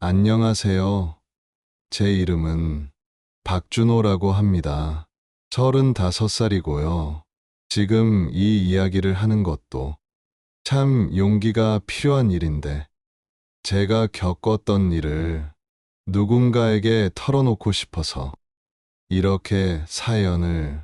안녕하세요. 제 이름은 박준호라고 합니다. 35살이고요. 지금 이 이야기를 하는 것도 참 용기가 필요한 일인데, 제가 겪었던 일을 누군가에게 털어놓고 싶어서 이렇게 사연을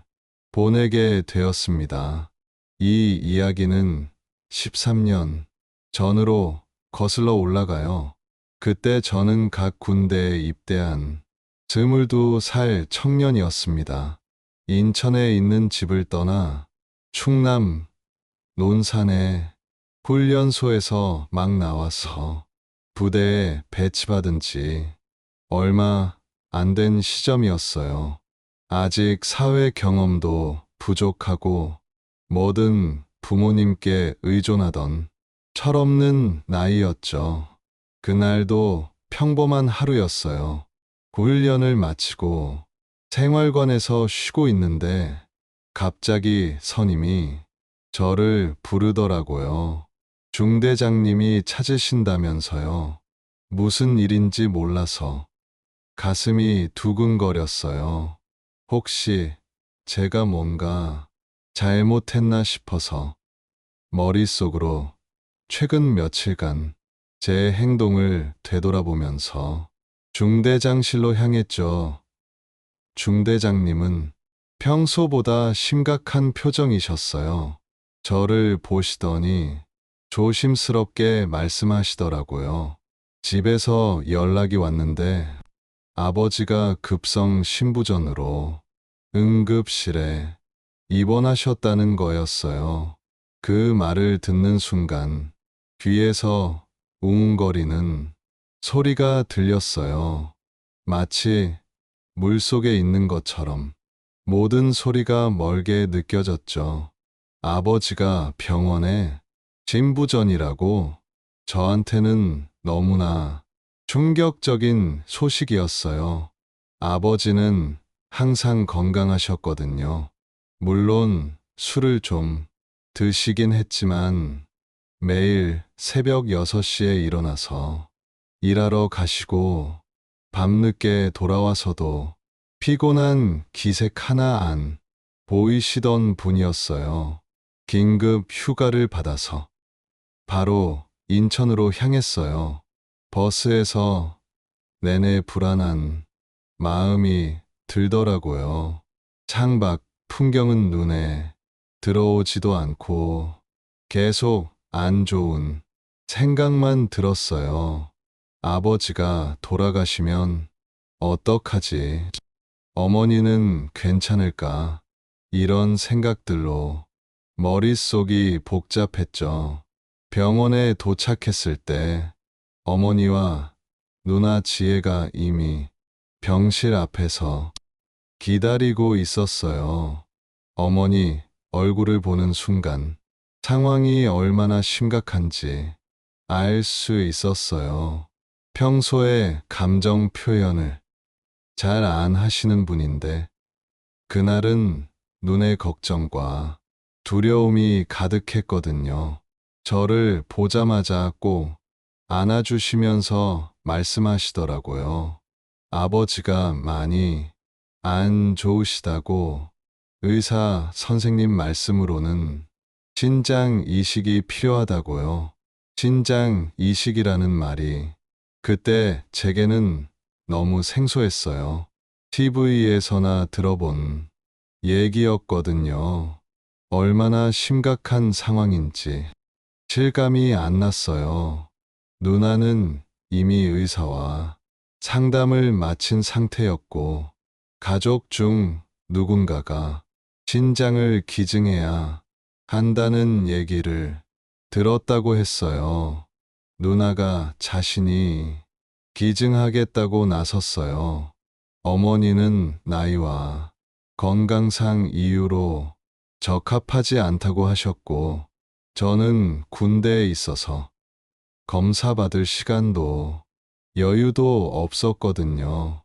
보내게 되었습니다. 이 이야기는 13년 전으로 거슬러 올라가요. 그때 저는 각 군대에 입대한 22살 청년이었습니다. 인천에 있는 집을 떠나 충남 논산의 훈련소에서 막 나와서 부대에 배치받은 지 얼마 안 된 시점이었어요. 아직 사회 경험도 부족하고 뭐든 부모님께 의존하던 철없는 나이였죠. 그날도 평범한 하루였어요. 훈련을 마치고 생활관에서 쉬고 있는데 갑자기 선임이 저를 부르더라고요. 중대장님이 찾으신다면서요. 무슨 일인지 몰라서 가슴이 두근거렸어요. 혹시 제가 뭔가 잘못했나 싶어서 머릿속으로 최근 며칠간 제 행동을 되돌아보면서 중대장실로 향했죠. 중대장님은 평소보다 심각한 표정이셨어요. 저를 보시더니 조심스럽게 말씀하시더라고요. 집에서 연락이 왔는데 아버지가 급성 심부전으로 응급실에 입원하셨다는 거였어요. 그 말을 듣는 순간 귀에서 웅웅거리는 소리가 들렸어요. 마치 물속에 있는 것처럼 모든 소리가 멀게 느껴졌죠. 아버지가 병원에 진부전이라고 저한테는 너무나 충격적인 소식이었어요. 아버지는 항상 건강하셨거든요. 물론 술을 좀 드시긴 했지만 매일 새벽 6시에 일어나서 일하러 가시고 밤늦게 돌아와서도 피곤한 기색 하나 안 보이시던 분이었어요. 긴급 휴가를 받아서 바로 인천으로 향했어요. 버스에서 내내 불안한 마음이 들더라고요. 창밖 풍경은 눈에 들어오지도 않고 계속 안 좋은 생각만 들었어요. 아버지가 돌아가시면 어떡하지? 어머니는 괜찮을까? 이런 생각들로 머릿속이 복잡했죠. 병원에 도착했을 때 어머니와 누나 지혜가 이미 병실 앞에서 기다리고 있었어요. 어머니 얼굴을 보는 순간 상황이 얼마나 심각한지 알 수 있었어요. 평소에 감정 표현을 잘 안 하시는 분인데 그날은 눈에 걱정과 두려움이 가득했거든요. 저를 보자마자 꼭 안아주시면서 말씀하시더라고요. 아버지가 많이 안 좋으시다고 의사 선생님 말씀으로는 신장 이식이 필요하다고요. 신장 이식이라는 말이 그때 제게는 너무 생소했어요. TV에서나 들어본 얘기였거든요. 얼마나 심각한 상황인지 실감이 안 났어요. 누나는 이미 의사와 상담을 마친 상태였고 가족 중 누군가가 신장을 기증해야 한다는 얘기를 들었다고 했어요. 누나가 자신이 기증하겠다고 나섰어요. 어머니는 나이와 건강상 이유로 적합하지 않다고 하셨고, 저는 군대에 있어서 검사 받을 시간도 여유도 없었거든요.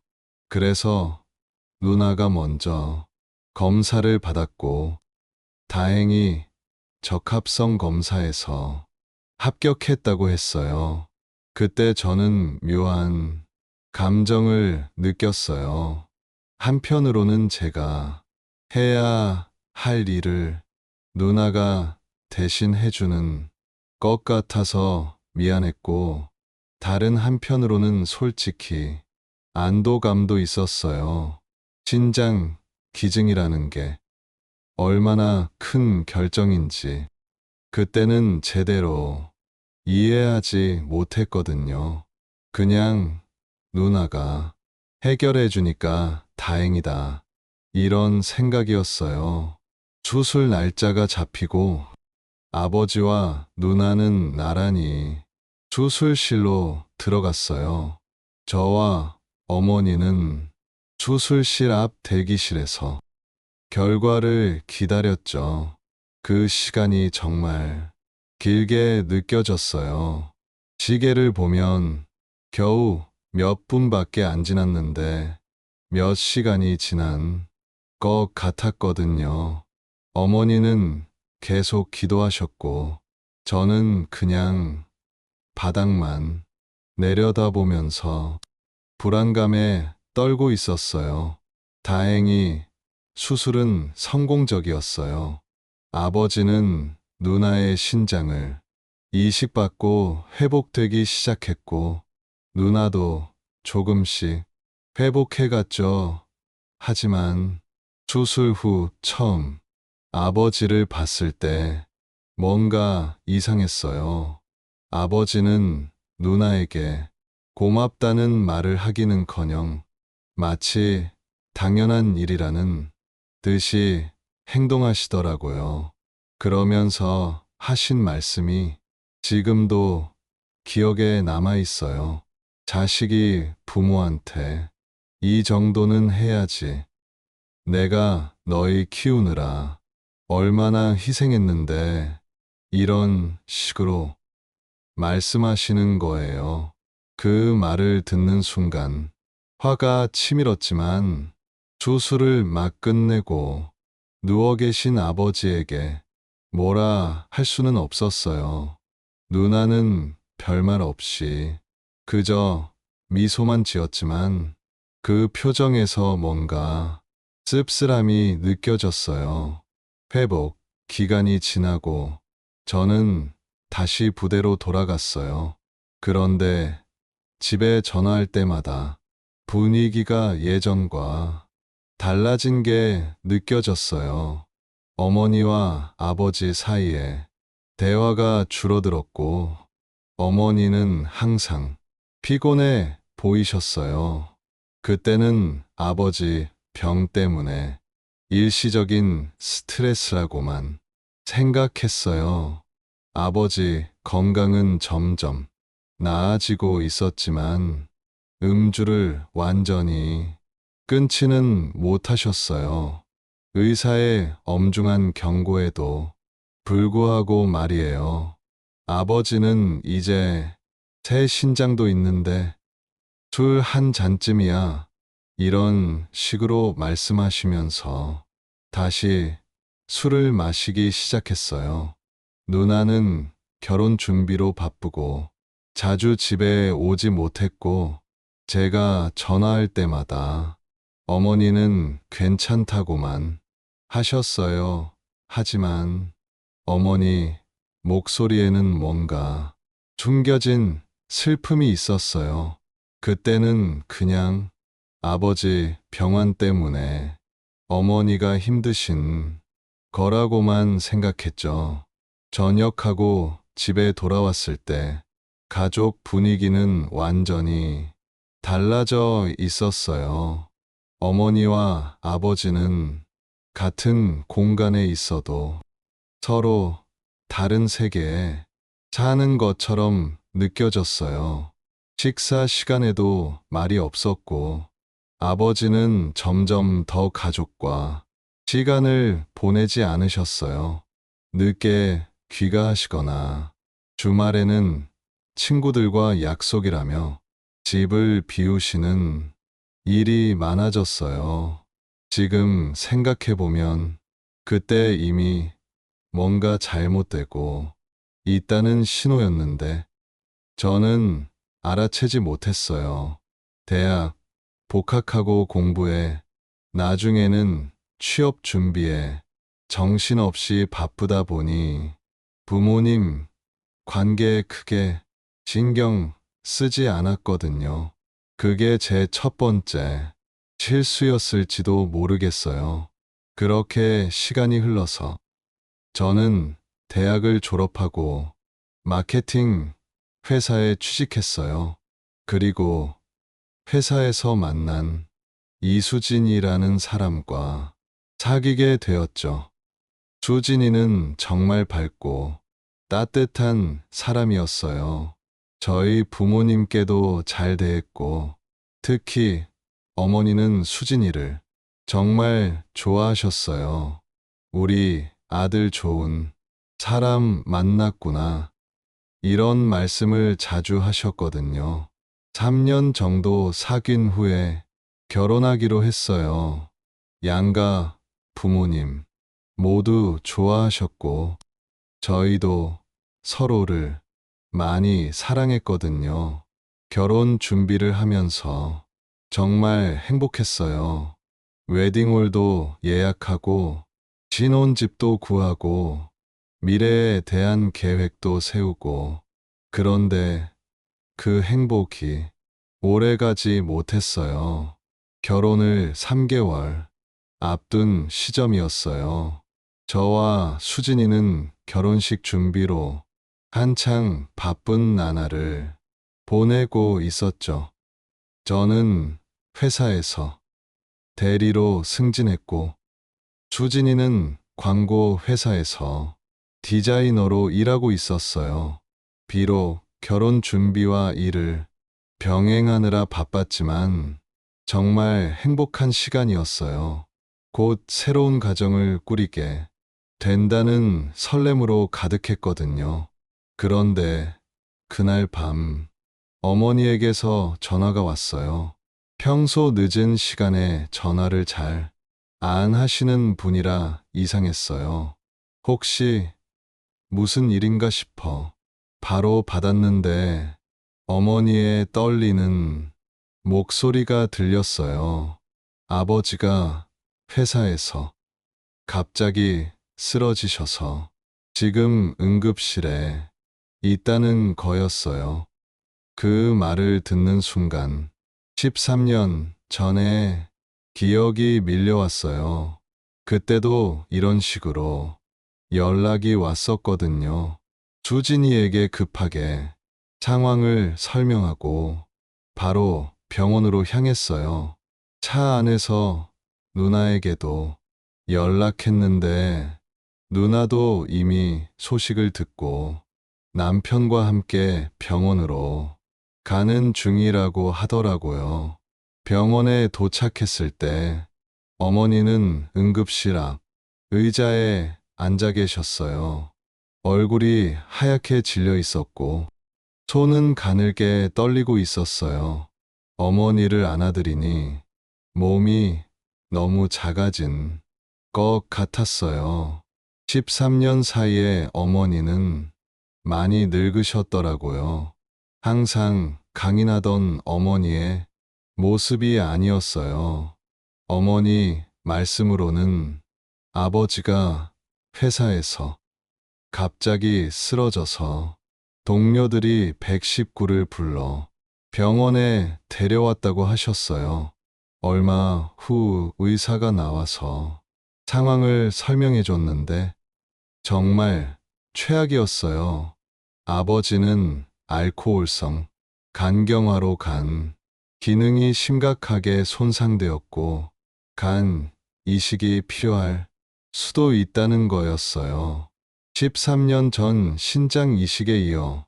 그래서 누나가 먼저 검사를 받았고, 다행히 적합성 검사에서 합격했다고 했어요. 그때 저는 묘한 감정을 느꼈어요. 한편으로는 제가 해야 할 일을 누나가 대신 해주는 것 같아서 미안했고, 다른 한편으로는 솔직히 안도감도 있었어요. 신장 기증이라는 게 얼마나 큰 결정인지 그때는 제대로 이해하지 못했거든요. 그냥 누나가 해결해 주니까 다행이다. 이런 생각이었어요. 수술 날짜가 잡히고 아버지와 누나는 나란히 수술실로 들어갔어요. 저와 어머니는 수술실 앞 대기실에서 결과를 기다렸죠. 그 시간이 정말 길게 느껴졌어요. 시계를 보면 겨우 몇 분밖에 안 지났는데 몇 시간이 지난 것 같았거든요. 어머니는 계속 기도하셨고 저는 그냥 바닥만 내려다보면서 불안감에 떨고 있었어요. 다행히 수술은 성공적이었어요. 아버지는 누나의 신장을 이식받고 회복되기 시작했고, 누나도 조금씩 회복해갔죠. 하지만 수술 후 처음 아버지를 봤을 때 뭔가 이상했어요. 아버지는 누나에게 고맙다는 말을 하기는커녕 마치 당연한 일이라는 듯이 행동하시더라고요. 그러면서 하신 말씀이 지금도 기억에 남아 있어요. 자식이 부모한테 이 정도는 해야지. 내가 너희 키우느라 얼마나 희생했는데 이런 식으로 말씀하시는 거예요. 그 말을 듣는 순간 화가 치밀었지만 수술을 막 끝내고 누워 계신 아버지에게 뭐라 할 수는 없었어요. 누나는 별말 없이 그저 미소만 지었지만 그 표정에서 뭔가 씁쓸함이 느껴졌어요. 회복 기간이 지나고 저는 다시 부대로 돌아갔어요. 그런데 집에 전화할 때마다 분위기가 예전과 달라진 게 느껴졌어요. 어머니와 아버지 사이에 대화가 줄어들었고, 어머니는 항상 피곤해 보이셨어요. 그때는 아버지 병 때문에 일시적인 스트레스라고만 생각했어요. 아버지 건강은 점점 나아지고 있었지만 음주를 완전히 끊지는 못하셨어요. 의사의 엄중한 경고에도 불구하고 말이에요. 아버지는 이제 새 신장도 있는데 술 한 잔쯤이야. 이런 식으로 말씀하시면서 다시 술을 마시기 시작했어요. 누나는 결혼 준비로 바쁘고 자주 집에 오지 못했고 제가 전화할 때마다 어머니는 괜찮다고만 하셨어요. 하지만 어머니 목소리에는 뭔가 숨겨진 슬픔이 있었어요. 그때는 그냥 아버지 병환 때문에 어머니가 힘드신 거라고만 생각했죠. 전역하고 집에 돌아왔을 때 가족 분위기는 완전히 달라져 있었어요. 어머니와 아버지는 같은 공간에 있어도 서로 다른 세계에 사는 것처럼 느껴졌어요. 식사 시간에도 말이 없었고, 아버지는 점점 더 가족과 시간을 보내지 않으셨어요. 늦게 귀가하시거나 주말에는 친구들과 약속이라며 집을 비우시는 일이 많아졌어요. 지금 생각해보면 그때 이미 뭔가 잘못되고 있다는 신호였는데 저는 알아채지 못했어요. 대학 복학하고 공부해, 나중에는 취업 준비에 정신없이 바쁘다 보니 부모님 관계에 크게 신경 쓰지 않았거든요. 그게 제 첫 번째 실수였을지도 모르겠어요. 그렇게 시간이 흘러서 저는 대학을 졸업하고 마케팅 회사에 취직했어요. 그리고 회사에서 만난 이수진이라는 사람과 사귀게 되었죠. 수진이는 정말 밝고 따뜻한 사람이었어요. 저희 부모님께도 잘 대했고, 특히 어머니는 수진이를 정말 좋아하셨어요. 우리 아들 좋은 사람 만났구나. 이런 말씀을 자주 하셨거든요. 3년 정도 사귄 후에 결혼하기로 했어요. 양가 부모님 모두 좋아하셨고, 저희도 서로를 많이 사랑했거든요. 결혼 준비를 하면서 정말 행복했어요. 웨딩홀도 예약하고, 신혼집도 구하고, 미래에 대한 계획도 세우고, 그런데 그 행복이 오래가지 못했어요. 결혼을 3개월 앞둔 시점이었어요. 저와 수진이는 결혼식 준비로 한창 바쁜 나날을 보내고 있었죠. 저는 회사에서 대리로 승진했고, 수진이는 광고 회사에서 디자이너로 일하고 있었어요. 비록 결혼 준비와 일을 병행하느라 바빴지만 정말 행복한 시간이었어요. 곧 새로운 가정을 꾸리게 된다는 설렘으로 가득했거든요. 그런데 그날 밤 어머니에게서 전화가 왔어요. 평소 늦은 시간에 전화를 잘 안 하시는 분이라 이상했어요. 혹시 무슨 일인가 싶어 바로 받았는데 어머니의 떨리는 목소리가 들렸어요. 아버지가 회사에서 갑자기 쓰러지셔서 지금 응급실에 있다는 거였어요. 그 말을 듣는 순간 13년 전에 기억이 밀려왔어요. 그때도 이런 식으로 연락이 왔었거든요. 수진이에게 급하게 상황을 설명하고 바로 병원으로 향했어요. 차 안에서 누나에게도 연락했는데 누나도 이미 소식을 듣고 남편과 함께 병원으로 가는 중이라고 하더라고요. 병원에 도착했을 때 어머니는 응급실 앞 의자에 앉아 계셨어요. 얼굴이 하얗게 질려 있었고 손은 가늘게 떨리고 있었어요. 어머니를 안아드리니 몸이 너무 작아진 것 같았어요. 13년 사이에 어머니는 많이 늙으셨더라고요. 항상 강인하던 어머니의 모습이 아니었어요. 어머니 말씀으로는 아버지가 회사에서 갑자기 쓰러져서 동료들이 119를 불러 병원에 데려왔다고 하셨어요. 얼마 후 의사가 나와서 상황을 설명해 줬는데 정말 최악이었어요. 아버지는 알코올성 간경화로 간 기능이 심각하게 손상되었고 간 이식이 필요할 수도 있다는 거였어요. 13년 전 신장 이식에 이어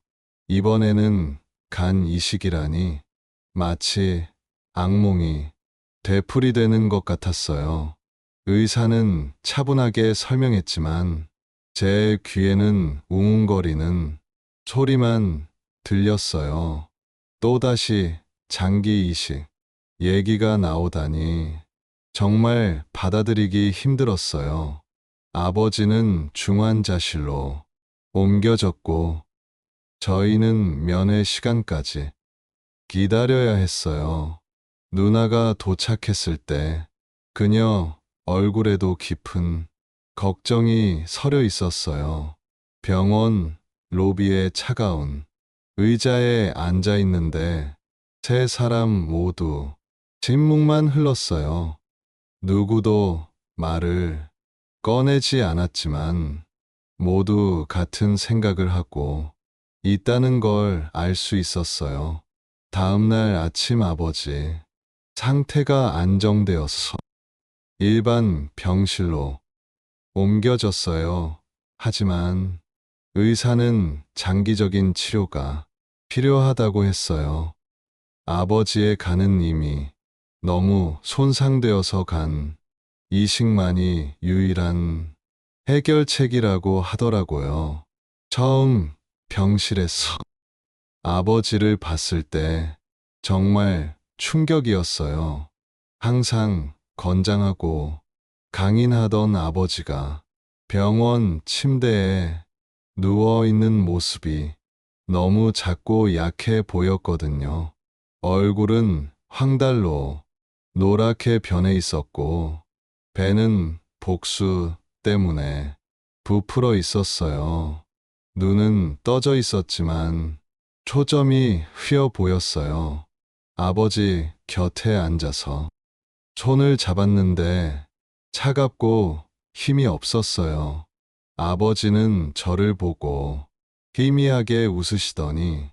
이번에는 간 이식이라니 마치 악몽이 되풀이되는 것 같았어요. 의사는 차분하게 설명했지만 제 귀에는 웅웅거리는 소리만 들렸어요. 또다시 장기 이식 얘기가 나오다니 정말 받아들이기 힘들었어요. 아버지는 중환자실로 옮겨졌고 저희는 면회 시간까지 기다려야 했어요. 누나가 도착했을 때 그녀 얼굴에도 깊은 걱정이 서려 있었어요. 병원 로비에 차가운 의자에 앉아 있는데 세 사람 모두 침묵만 흘렀어요. 누구도 말을 꺼내지 않았지만 모두 같은 생각을 하고 있다는 걸 알 수 있었어요. 다음 날 아침 아버지 상태가 안정되어서 일반 병실로 옮겨졌어요. 하지만 의사는 장기적인 치료가 필요하다고 했어요. 아버지의 간은 이미 너무 손상되어서 간 이식만이 유일한 해결책이라고 하더라고요. 처음 병실에서 아버지를 봤을 때 정말 충격이었어요. 항상 건장하고 강인하던 아버지가 병원 침대에 누워 있는 모습이 너무 작고 약해 보였거든요. 얼굴은 황달로 노랗게 변해 있었고 배는 복수 때문에 부풀어 있었어요. 눈은 떠져 있었지만 초점이 휘어 보였어요. 아버지 곁에 앉아서 손을 잡았는데 차갑고 힘이 없었어요. 아버지는 저를 보고 희미하게 웃으시더니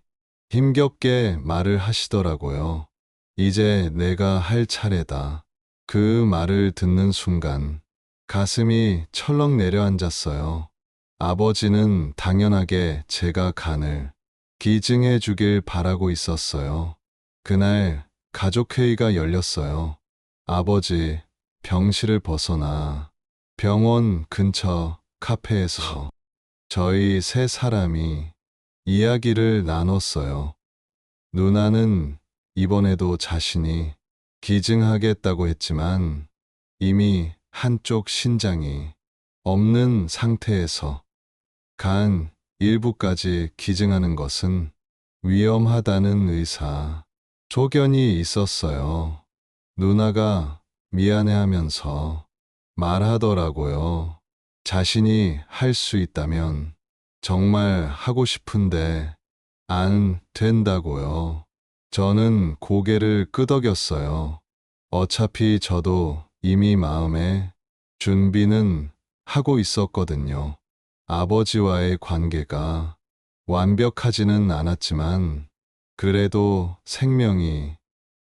힘겹게 말을 하시더라고요. 이제 내가 할 차례다. 그 말을 듣는 순간 가슴이 철렁 내려앉았어요. 아버지는 당연하게 제가 간을 기증해 주길 바라고 있었어요. 그날 가족회의가 열렸어요. 아버지 병실을 벗어나 병원 근처 카페에서 저희 세 사람이 이야기를 나눴어요. 누나는 이번에도 자신이 기증하겠다고 했지만 이미 한쪽 신장이 없는 상태에서 간 일부까지 기증하는 것은 위험하다는 의사 소견이 있었어요. 누나가 미안해하면서 말하더라고요. 자신이 할 수 있다면 정말 하고 싶은데 안 된다고요. 저는 고개를 끄덕였어요. 어차피 저도 이미 마음의 준비는 하고 있었거든요. 아버지와의 관계가 완벽하지는 않았지만 그래도 생명이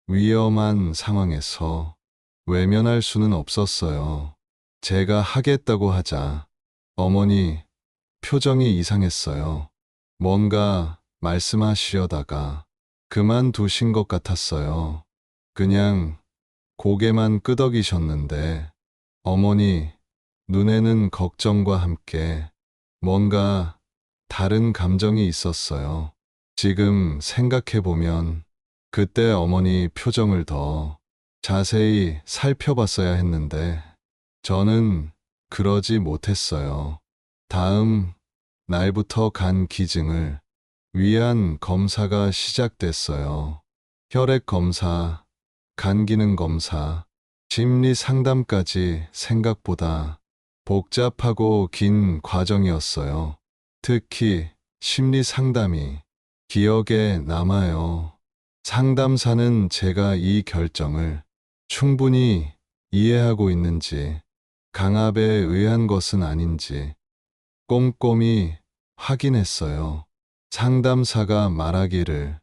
위험한 상황에서 외면할 수는 없었어요. 제가 하겠다고 하자 어머니 표정이 이상했어요. 뭔가 말씀하시려다가 그만두신 것 같았어요. 그냥 고개만 끄덕이셨는데 어머니 눈에는 걱정과 함께 뭔가 다른 감정이 있었어요. 지금 생각해보면 그때 어머니 표정을 더 자세히 살펴봤어야 했는데 저는 그러지 못했어요. 다음 날부터 간 기증을 위한 검사가 시작됐어요. 혈액 검사, 간 기능 검사, 심리 상담까지 생각보다 복잡하고 긴 과정이었어요. 특히 심리 상담이 기억에 남아요. 상담사는 제가 이 결정을 충분히 이해하고 있는지, 강압에 의한 것은 아닌지 꼼꼼히 확인했어요. 상담사가 말하기를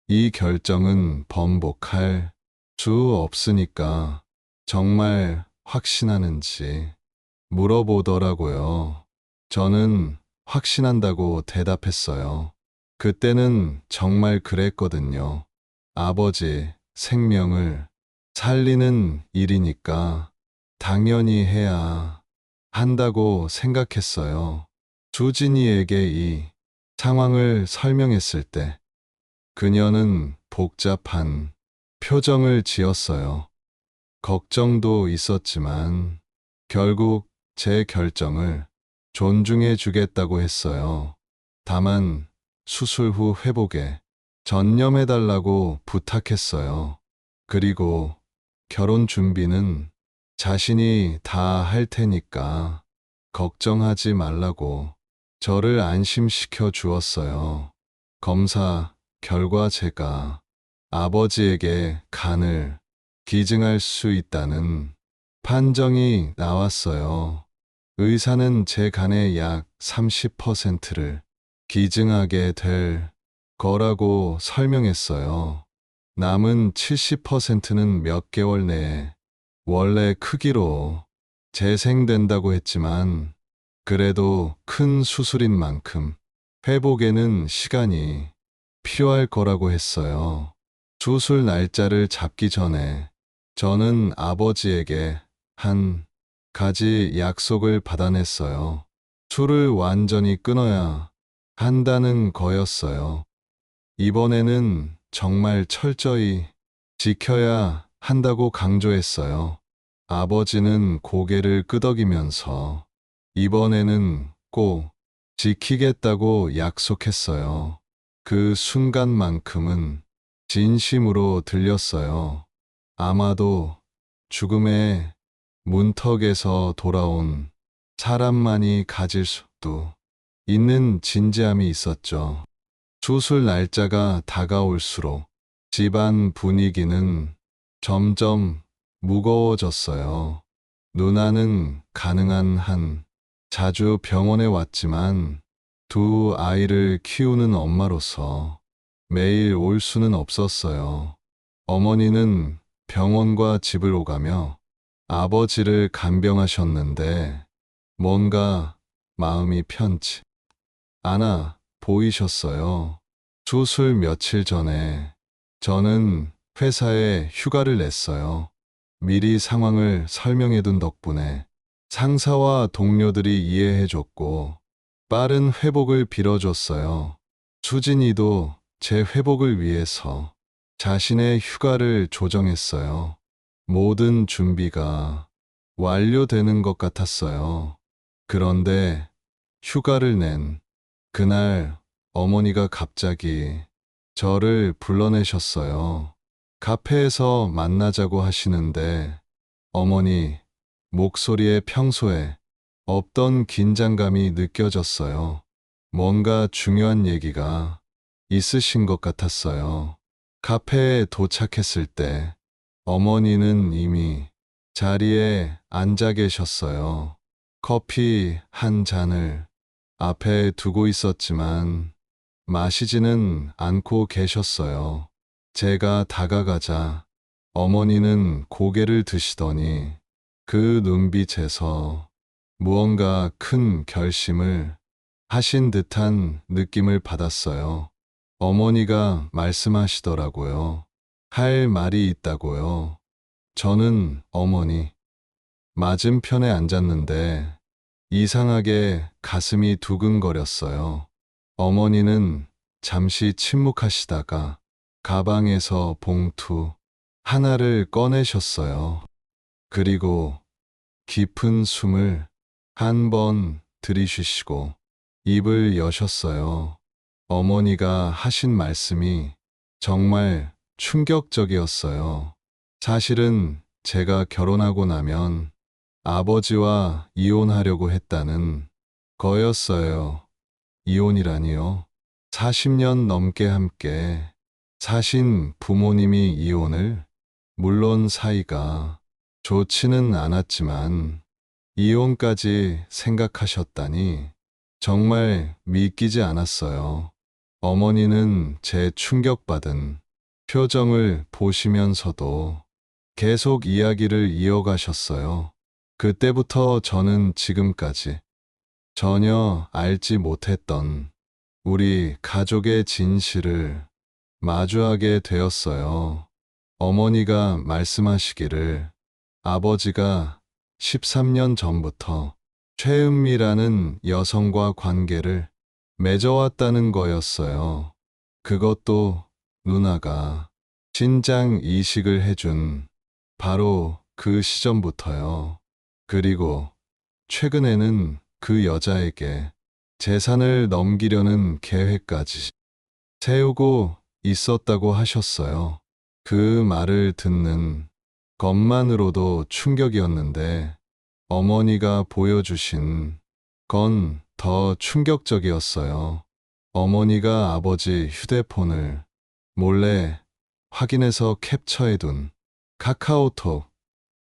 이 결정은 번복할 수 없으니까 정말 확신하는지 물어보더라고요. 저는 확신한다고 대답했어요. 그때는 정말 그랬거든요. 아버지 생명을 살리는 일이니까 당연히 해야 한다고 생각했어요. 수진이에게 이 상황을 설명했을 때 그녀는 복잡한 표정을 지었어요. 걱정도 있었지만 결국 제 결정을 존중해 주겠다고 했어요. 다만 수술 후 회복에 전념해달라고 부탁했어요. 그리고 결혼 준비는 자신이 다 할 테니까 걱정하지 말라고 저를 안심시켜 주었어요. 검사 결과 제가 아버지에게 간을 기증할 수 있다는 판정이 나왔어요. 의사는 제 간의 약 30%를 기증하게 될 거라고 설명했어요. 남은 70%는 몇 개월 내에 원래 크기로 재생된다고 했지만 그래도 큰 수술인 만큼 회복에는 시간이 필요할 거라고 했어요. 수술 날짜를 잡기 전에 저는 아버지에게 한 가지 약속을 받아냈어요. 술을 완전히 끊어야 한다는 거였어요. 이번에는 정말 철저히 지켜야 한다고 강조했어요. 아버지는 고개를 끄덕이면서 이번에는 꼭 지키겠다고 약속했어요. 그 순간만큼은 진심으로 들렸어요. 아마도 죽음의 문턱에서 돌아온 사람만이 가질 수도 있는 진지함이 있었죠. 수술 날짜가 다가올수록 집안 분위기는 점점 무거워졌어요. 누나는 가능한 한 자주 병원에 왔지만 두 아이를 키우는 엄마로서 매일 올 수는 없었어요. 어머니는 병원과 집을 오가며 아버지를 간병하셨는데 뭔가 마음이 편치 않아 보이셨어요. 수술 며칠 전에 저는 회사에 휴가를 냈어요. 미리 상황을 설명해둔 덕분에 상사와 동료들이 이해해줬고 빠른 회복을 빌어줬어요. 수진이도 제 회복을 위해서 자신의 휴가를 조정했어요. 모든 준비가 완료되는 것 같았어요. 그런데 휴가를 낸 그날 어머니가 갑자기 저를 불러내셨어요. 카페에서 만나자고 하시는데 어머니 목소리에 평소에 없던 긴장감이 느껴졌어요. 뭔가 중요한 얘기가 있으신 것 같았어요. 카페에 도착했을 때 어머니는 이미 자리에 앉아 계셨어요. 커피 한 잔을 앞에 두고 있었지만 마시지는 않고 계셨어요. 제가 다가가자 어머니는 고개를 드시더니 그 눈빛에서 무언가 큰 결심을 하신 듯한 느낌을 받았어요. 어머니가 말씀하시더라고요. 할 말이 있다고요. 저는 어머니 맞은편에 앉았는데 이상하게 가슴이 두근거렸어요. 어머니는 잠시 침묵하시다가 가방에서 봉투 하나를 꺼내셨어요. 그리고 깊은 숨을 한 번 들이쉬시고 입을 여셨어요. 어머니가 하신 말씀이 정말 충격적이었어요. 사실은 제가 결혼하고 나면 아버지와 이혼하려고 했다는 거였어요. 이혼이라니요. 40년 넘게 함께 사신 부모님이 이혼을, 물론 사이가 좋지는 않았지만 이혼까지 생각하셨다니 정말 믿기지 않았어요. 어머니는 제 충격받은 표정을 보시면서도 계속 이야기를 이어가셨어요. 그때부터 저는 지금까지 전혀 알지 못했던 우리 가족의 진실을 마주하게 되었어요. 어머니가 말씀하시기를 아버지가 13년 전부터 최은미라는 여성과 관계를 맺어왔다는 거였어요. 그것도 누나가 신장 이식을 해준 바로 그 시점부터요. 그리고 최근에는 그 여자에게 재산을 넘기려는 계획까지 세우고 있었다고 하셨어요. 그 말을 듣는 것만으로도 충격이었는데 어머니가 보여주신 건 더 충격적이었어요. 어머니가 아버지 휴대폰을 몰래 확인해서 캡처해둔 카카오톡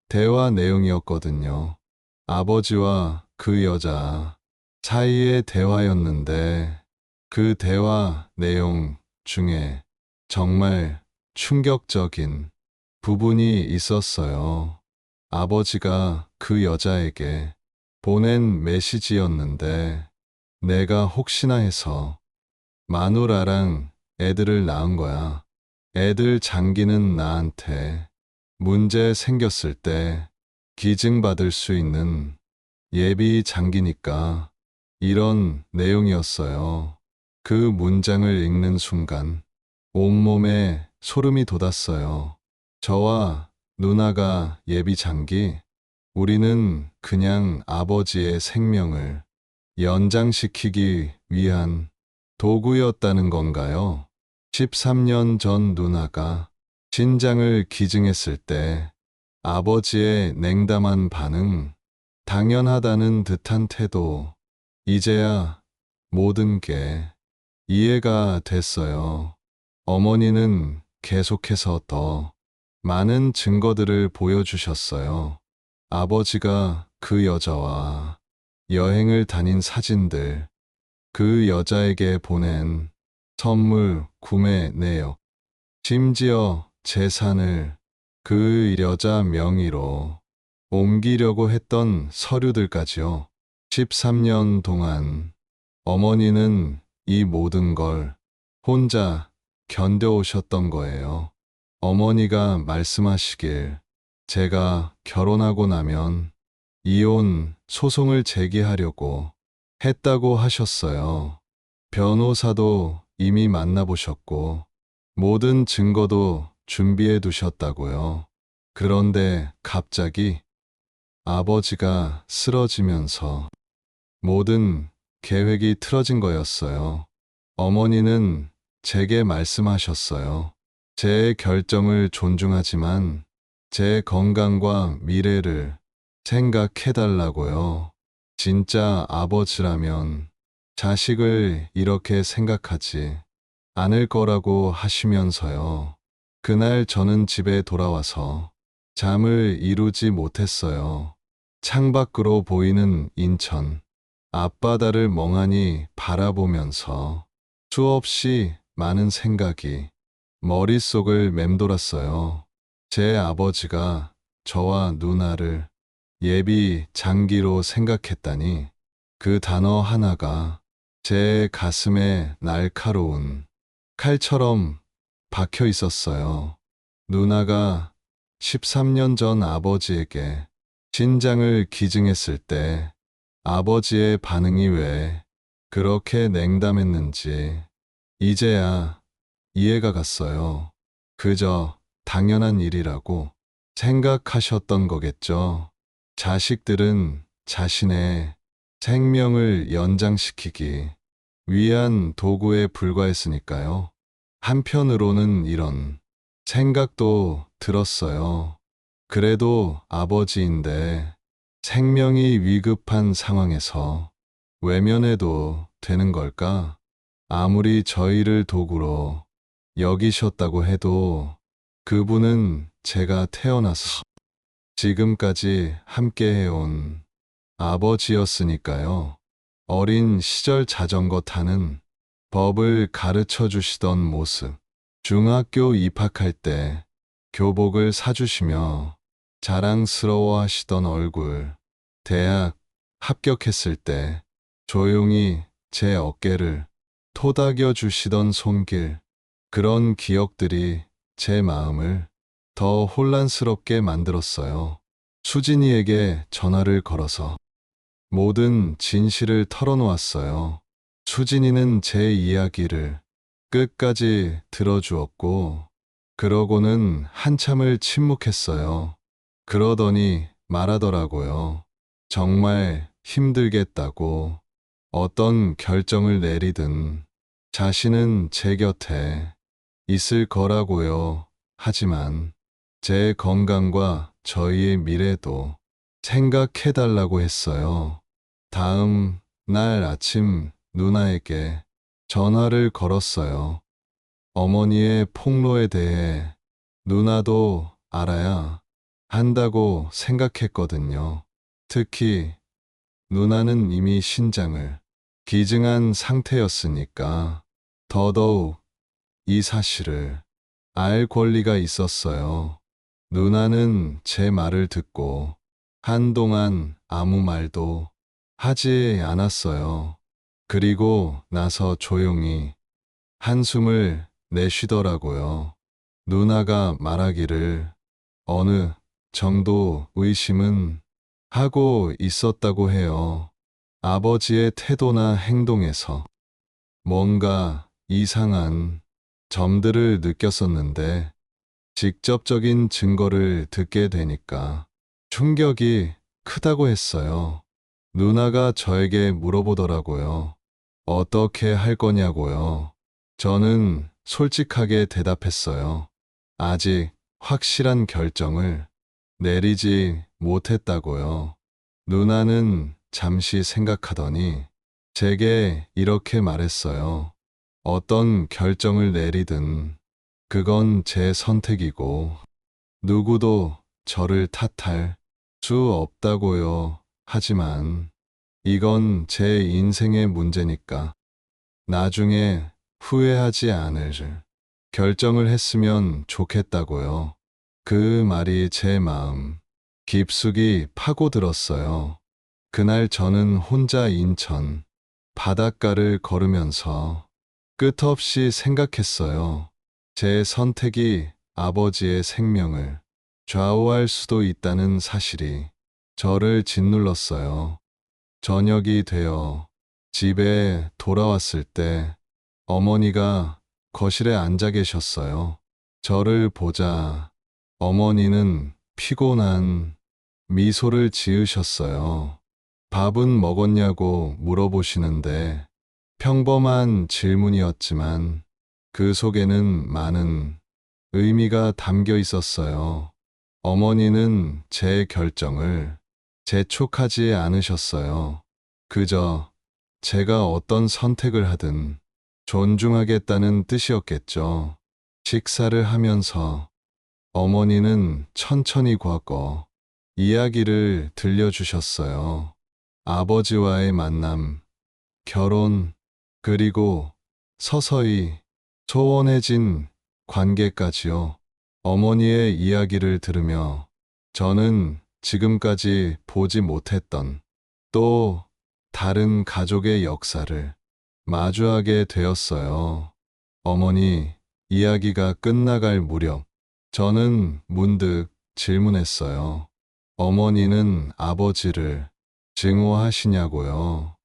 대화 내용이었거든요. 아버지와 그 여자 사이의 대화였는데 그 대화 내용 중에 정말 충격적인 부분이 있었어요. 아버지가 그 여자에게 보낸 메시지였는데 내가 혹시나 해서 마누라랑 애들을 낳은 거야. 애들 장기는 나한테 문제 생겼을 때 기증받을 수 있는 예비 장기니까 이런 내용이었어요. 그 문장을 읽는 순간 온몸에 소름이 돋았어요. 저와 누나가 예비 장기, 우리는 그냥 아버지의 생명을 연장시키기 위한 도구였다는 건가요? 13년 전 누나가 신장을 기증했을 때 아버지의 냉담한 반응, 당연하다는 듯한 태도, 이제야 모든 게 이해가 됐어요. 어머니는 계속해서 더 많은 증거들을 보여주셨어요. 아버지가 그 여자와 여행을 다닌 사진들, 그 여자에게 보낸 선물 구매 내역, 심지어 재산을 그 여자 명의로 옮기려고 했던 서류들까지요. 13년 동안 어머니는 이 모든 걸 혼자 견뎌오셨던 거예요. 어머니가 말씀하시길 제가 결혼하고 나면 이혼 소송을 제기하려고 했다고 하셨어요. 변호사도 이미 만나보셨고 모든 증거도 준비해 두셨다고요. 그런데 갑자기 아버지가 쓰러지면서 모든 계획이 틀어진 거였어요. 어머니는 제게 말씀하셨어요. 제 결정을 존중하지만 제 건강과 미래를 생각해달라고요. 진짜 아버지라면 자식을 이렇게 생각하지 않을 거라고 하시면서요. 그날 저는 집에 돌아와서 잠을 이루지 못했어요. 창밖으로 보이는 인천 앞바다를 멍하니 바라보면서 수없이 많은 생각이 머릿속을 맴돌았어요. 제 아버지가 저와 누나를 예비 장기로 생각했다니 그 단어 하나가 제 가슴에 날카로운 칼처럼 박혀 있었어요. 누나가 13년 전 아버지에게 신장을 기증했을 때 아버지의 반응이 왜 그렇게 냉담했는지 이제야 이해가 갔어요. 그저 당연한 일이라고 생각하셨던 거겠죠. 자식들은 자신의 생명을 연장시키기 위한 도구에 불과했으니까요. 한편으로는 이런 생각도 들었어요. 그래도 아버지인데 생명이 위급한 상황에서 외면해도 되는 걸까? 아무리 저희를 도구로 여기셨다고 해도 그분은 제가 태어나서 지금까지 함께해온 아버지였으니까요. 어린 시절 자전거 타는 법을 가르쳐 주시던 모습, 중학교 입학할 때 교복을 사주시며 자랑스러워 하시던 얼굴, 대학 합격했을 때 조용히 제 어깨를 토닥여 주시던 손길, 그런 기억들이 제 마음을 더 혼란스럽게 만들었어요. 수진이에게 전화를 걸어서 모든 진실을 털어놓았어요. 수진이는 제 이야기를 끝까지 들어주었고, 그러고는 한참을 침묵했어요. 그러더니 말하더라고요. 정말 힘들겠다고. 어떤 결정을 내리든 자신은 제 곁에 있을 거라고요. 하지만 제 건강과 저희의 미래도 생각해 달라고 했어요. 다음 날 아침 누나에게 전화를 걸었어요. 어머니의 폭로에 대해 누나도 알아야 한다고 생각했거든요. 특히 누나는 이미 신장을 기증한 상태였으니까 더더욱 이 사실을 알 권리가 있었어요. 누나는 제 말을 듣고 한동안 아무 말도 하지 않았어요. 그리고 나서 조용히 한숨을 내쉬더라고요. 누나가 말하기를 어느 정도 의심은 하고 있었다고 해요. 아버지의 태도나 행동에서 뭔가 이상한 점들을 느꼈었는데 직접적인 증거를 듣게 되니까 충격이 크다고 했어요. 누나가 저에게 물어보더라고요. 어떻게 할 거냐고요. 저는 솔직하게 대답했어요. 아직 확실한 결정을 내리지 못했다고요. 누나는 잠시 생각하더니 제게 이렇게 말했어요. 어떤 결정을 내리든 그건 제 선택이고 누구도 저를 탓할 수 없다고요. 하지만 이건 제 인생의 문제니까 나중에 후회하지 않을 결정을 했으면 좋겠다고요. 그 말이 제 마음 깊숙이 파고들었어요. 그날 저는 혼자 인천 바닷가를 걸으면서 끝없이 생각했어요. 제 선택이 아버지의 생명을 좌우할 수도 있다는 사실이 저를 짓눌렀어요. 저녁이 되어 집에 돌아왔을 때 어머니가 거실에 앉아 계셨어요. 저를 보자 어머니는 피곤한 미소를 지으셨어요. 밥은 먹었냐고 물어보시는데 평범한 질문이었지만 그 속에는 많은 의미가 담겨 있었어요. 어머니는 제 결정을 재촉하지 않으셨어요. 그저 제가 어떤 선택을 하든 존중하겠다는 뜻이었겠죠. 식사를 하면서 어머니는 천천히 과거 이야기를 들려주셨어요. 아버지와의 만남, 결혼, 그리고 서서히 소원해진 관계까지요. 어머니의 이야기를 들으며 저는 지금까지 보지 못했던 또 다른 가족의 역사를 마주하게 되었어요. 어머니 이야기가 끝나갈 무렵 저는 문득 질문했어요. 어머니는 아버지를 증오하시냐고요.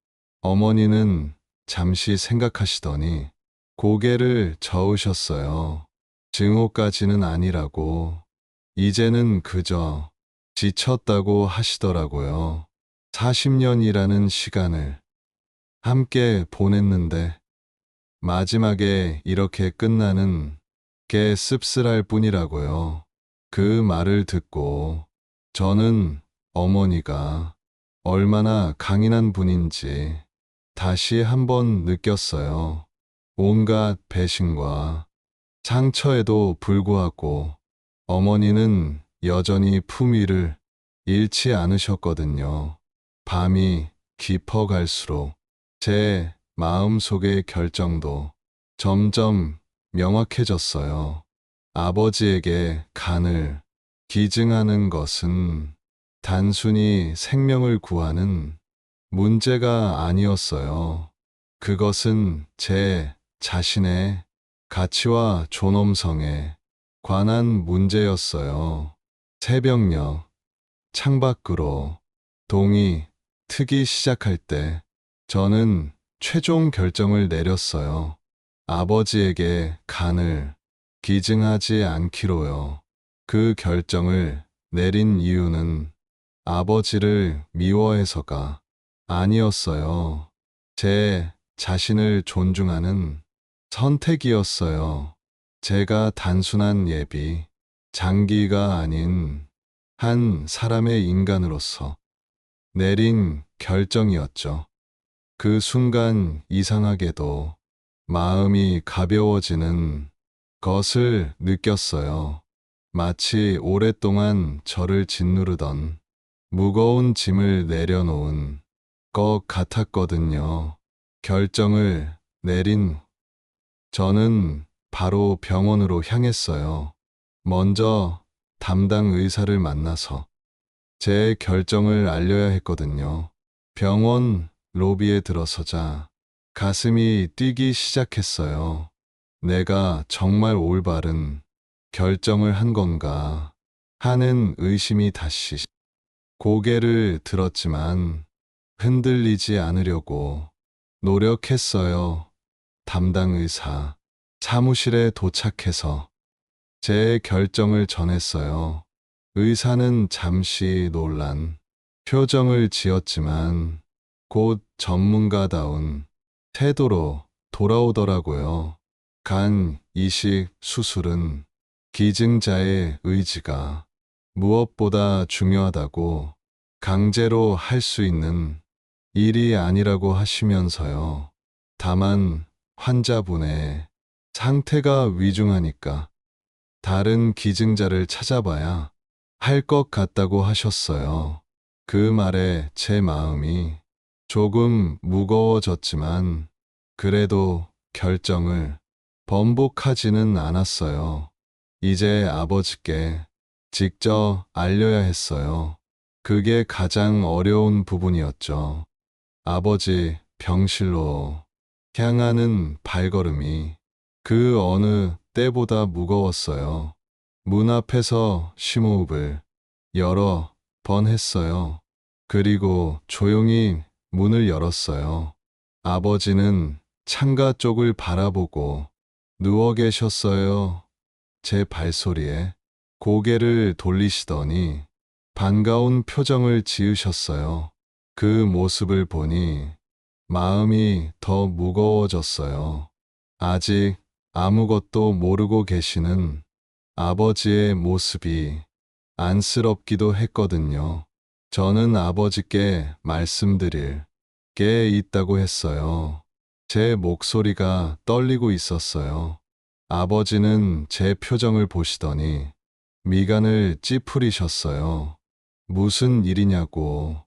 어머니는 잠시 생각하시더니 고개를 저으셨어요. 증오까지는 아니라고. 이제는 그저 지쳤다고 하시더라고요. 40년이라는 시간을 함께 보냈는데 마지막에 이렇게 끝나는 게 씁쓸할 뿐이라고요. 그 말을 듣고 저는 어머니가 얼마나 강인한 분인지 다시 한번 느꼈어요. 온갖 배신과 상처에도 불구하고 어머니는 여전히 품위를 잃지 않으셨거든요. 밤이 깊어갈수록 제 마음속의 결정도 점점 명확해졌어요. 아버지에게 간을 기증하는 것은 단순히 생명을 구하는 문제가 아니었어요. 그것은 제 자신의 가치와 존엄성에 관한 문제였어요. 새벽녘 창밖으로 동이 트기 시작할 때 저는 최종 결정을 내렸어요. 아버지에게 간을 기증하지 않기로요. 그 결정을 내린 이유는 아버지를 미워해서가 아니었어요. 제 자신을 존중하는 선택이었어요. 제가 단순한 예비, 장기가 아닌 한 사람의 인간으로서 내린 결정이었죠. 그 순간 이상하게도 마음이 가벼워지는 것을 느꼈어요. 마치 오랫동안 저를 짓누르던 무거운 짐을 내려놓은 것 같았거든요. 결정을 내린 저는 바로 병원으로 향했어요. 먼저 담당 의사를 만나서 제 결정을 알려야 했거든요. 병원 로비에 들어서자 가슴이 뛰기 시작했어요. 내가 정말 올바른 결정을 한 건가 하는 의심이 다시 고개를 들었지만 흔들리지 않으려고 노력했어요. 담당 의사 사무실에 도착해서 제 결정을 전했어요. 의사는 잠시 놀란 표정을 지었지만 곧 전문가다운 태도로 돌아오더라고요. 간 이식 수술은 기증자의 의지가 무엇보다 중요하다고, 강제로 할 수 있는 일이 아니라고 하시면서요. 다만 환자분의 상태가 위중하니까 다른 기증자를 찾아봐야 할 것 같다고 하셨어요. 그 말에 제 마음이 조금 무거워졌지만 그래도 결정을 번복하지는 않았어요. 이제 아버지께 직접 알려야 했어요. 그게 가장 어려운 부분이었죠. 아버지 병실로 향하는 발걸음이 그 어느 때보다 무거웠어요. 문 앞에서 심호흡을 여러 번 했어요. 그리고 조용히 문을 열었어요. 아버지는 창가 쪽을 바라보고 누워 계셨어요. 제 발소리에 고개를 돌리시더니 반가운 표정을 지으셨어요. 그 모습을 보니 마음이 더 무거워졌어요. 아직 아무것도 모르고 계시는 아버지의 모습이 안쓰럽기도 했거든요. 저는 아버지께 말씀드릴 게 있다고 했어요. 제 목소리가 떨리고 있었어요. 아버지는 제 표정을 보시더니 미간을 찌푸리셨어요. 무슨 일이냐고